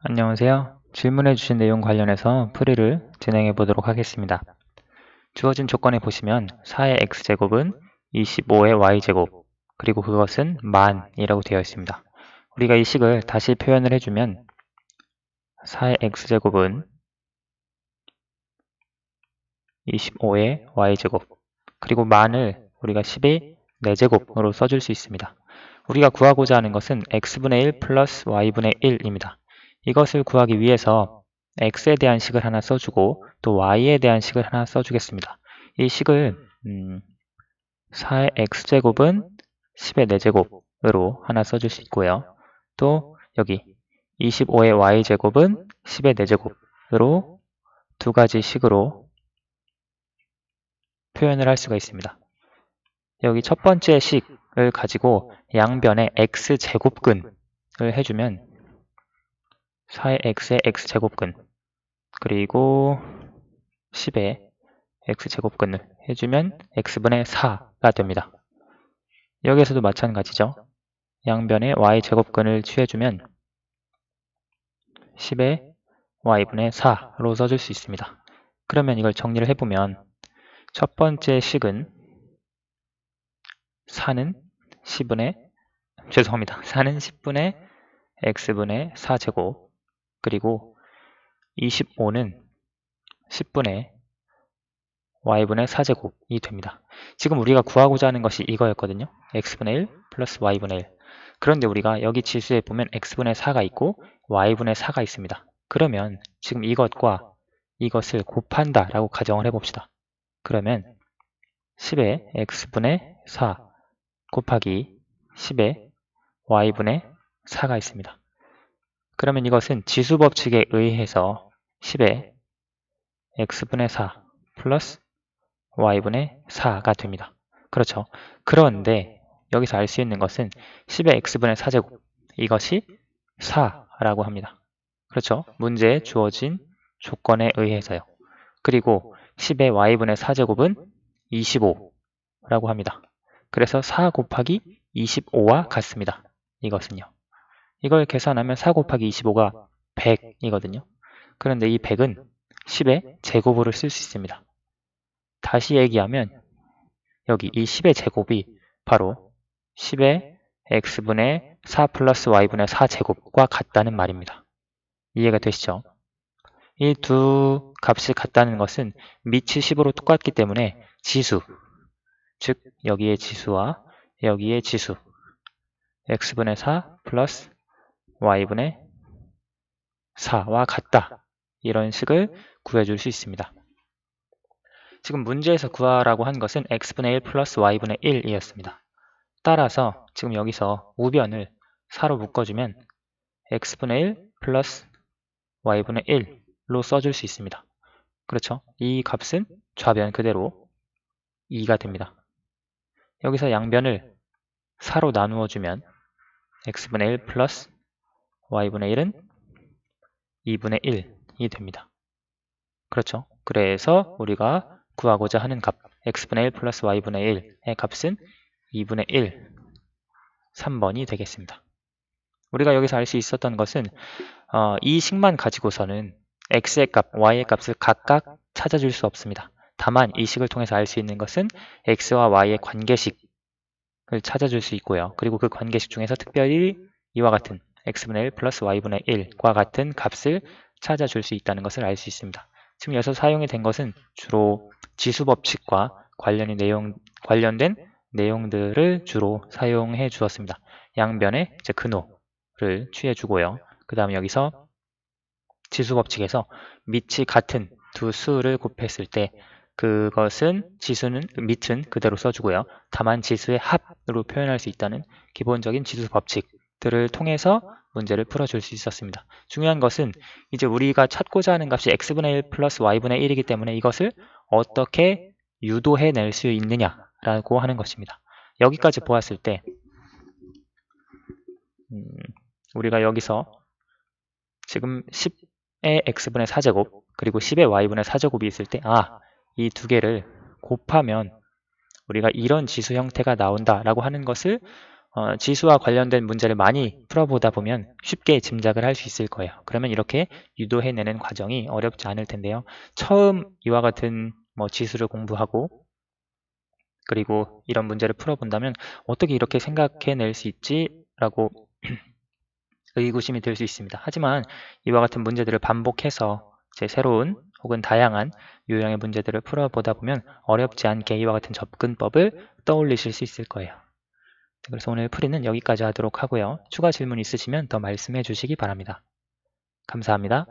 안녕하세요. 질문해 주신 내용 관련해서 풀이를 진행해 보도록 하겠습니다. 주어진 조건에 보시면 4의 x제곱은 25의 y제곱, 그리고 그것은 만이라고 되어 있습니다. 우리가 이 식을 다시 표현을 해주면 4의 x제곱은 25의 y제곱, 그리고 만을 우리가 10의 4제곱으로 써줄 수 있습니다. 우리가 구하고자 하는 것은 x분의 1 플러스 y분의 1입니다. 이것을 구하기 위해서 x에 대한 식을 하나 써주고 또 y에 대한 식을 하나 써주겠습니다. 이 식을 4의 x제곱은 10의 4제곱으로 하나 써줄 수 있고요. 또 여기 25의 y제곱은 10의 4제곱으로 두 가지 식으로 표현을 할 수가 있습니다. 여기 첫 번째 식을 가지고 양변에 x제곱근을 해주면 4의 x의 x제곱근 그리고 10의 x제곱근을 해주면 x분의 4가 됩니다. 여기에서도 마찬가지죠. 양변에 y제곱근을 취해주면 10의 y분의 4로 써줄 수 있습니다. 그러면 이걸 정리를 해보면 첫 번째 식은 4는 10분의 x분의 4제곱 그리고 25는 10분의 y분의 4제곱이 됩니다. 지금 우리가 구하고자 하는 것이 이거였거든요. x분의 1 플러스 y분의 1. 그런데 우리가 여기 지수에 보면 x분의 4가 있고 y분의 4가 있습니다. 그러면 지금 이것과 이것을 곱한다 라고 가정을 해봅시다. 그러면 10의 x분의 4 곱하기 10의 y분의 4가 있습니다. 그러면 이것은 지수법칙에 의해서 10의 x분의 4 플러스 y분의 4가 됩니다. 그렇죠. 그런데 여기서 알 수 있는 것은 10의 x분의 4제곱 이것이 4라고 합니다. 그렇죠. 문제에 주어진 조건에 의해서요. 그리고 10의 y분의 4제곱은 25라고 합니다. 그래서 4 곱하기 25와 같습니다. 이것은요. 이걸 계산하면 4 곱하기 25가 100이거든요. 그런데 이 100은 10의 제곱으로 쓸 수 있습니다. 다시 얘기하면 여기 이 10의 제곱이 바로 10의 x분의 4 플러스 y분의 4제곱과 같다는 말입니다. 이해가 되시죠? 이 두 값이 같다는 것은 밑이 10으로 똑같기 때문에 지수, 즉 여기의 지수와 여기의 지수 x분의 4 플러스 y분의 4와 같다. 이런 식을 구해줄 수 있습니다. 지금 문제에서 구하라고 한 것은 x분의 1 플러스 y분의 1이었습니다. 따라서 지금 여기서 우변을 4로 묶어주면 x분의 1 플러스 y분의 1로 써줄 수 있습니다. 그렇죠? 이 값은 좌변 그대로 2가 됩니다. 여기서 양변을 4로 나누어 주면 x분의 1 플러스 y분의 1은 2분의 1이 됩니다. 그렇죠? 그래서 우리가 구하고자 하는 값 x분의 1 플러스 y분의 1의 값은 2분의 1, 3번이 되겠습니다. 우리가 여기서 알 수 있었던 것은 이 식만 가지고서는 x의 값, y의 값을 각각 찾아줄 수 없습니다. 다만 이 식을 통해서 알 수 있는 것은 x와 y의 관계식을 찾아줄 수 있고요. 그리고 그 관계식 중에서 특별히 이와 같은 x분의 1 플러스 y분의 1과 같은 값을 찾아줄 수 있다는 것을 알 수 있습니다. 지금 여기서 사용이 된 것은 주로 지수법칙과 관련된 내용들을 주로 사용해 주었습니다. 양변에 이제 근호를 취해 주고요. 그 다음에 여기서 지수법칙에서 밑이 같은 두 수를 곱했을 때 그것은 밑은 그대로 써주고요. 다만 지수의 합으로 표현할 수 있다는 기본적인 지수 법칙들을 통해서 문제를 풀어줄 수 있었습니다. 중요한 것은 이제 우리가 찾고자 하는 값이 x분의 1 플러스 y분의 1이기 때문에 이것을 어떻게 유도해낼 수 있느냐라고 하는 것입니다. 여기까지 보았을 때 우리가 여기서 지금 10의 x분의 4제곱 그리고 10의 y분의 4제곱이 있을 때 이 두 개를 곱하면 우리가 이런 지수 형태가 나온다라고 하는 것을 지수와 관련된 문제를 많이 풀어보다 보면 쉽게 짐작을 할 수 있을 거예요. 그러면 이렇게 유도해내는 과정이 어렵지 않을 텐데요. 처음 이와 같은 지수를 공부하고 그리고 이런 문제를 풀어본다면 어떻게 이렇게 생각해낼 수 있지? 라고 의구심이 들 수 있습니다. 하지만 이와 같은 문제들을 반복해서 제 새로운 혹은 다양한 유형의 문제들을 풀어보다 보면 어렵지 않게 이와 같은 접근법을 떠올리실 수 있을 거예요. 그래서 오늘 풀이는 여기까지 하도록 하고요. 추가 질문 있으시면 더 말씀해 주시기 바랍니다. 감사합니다.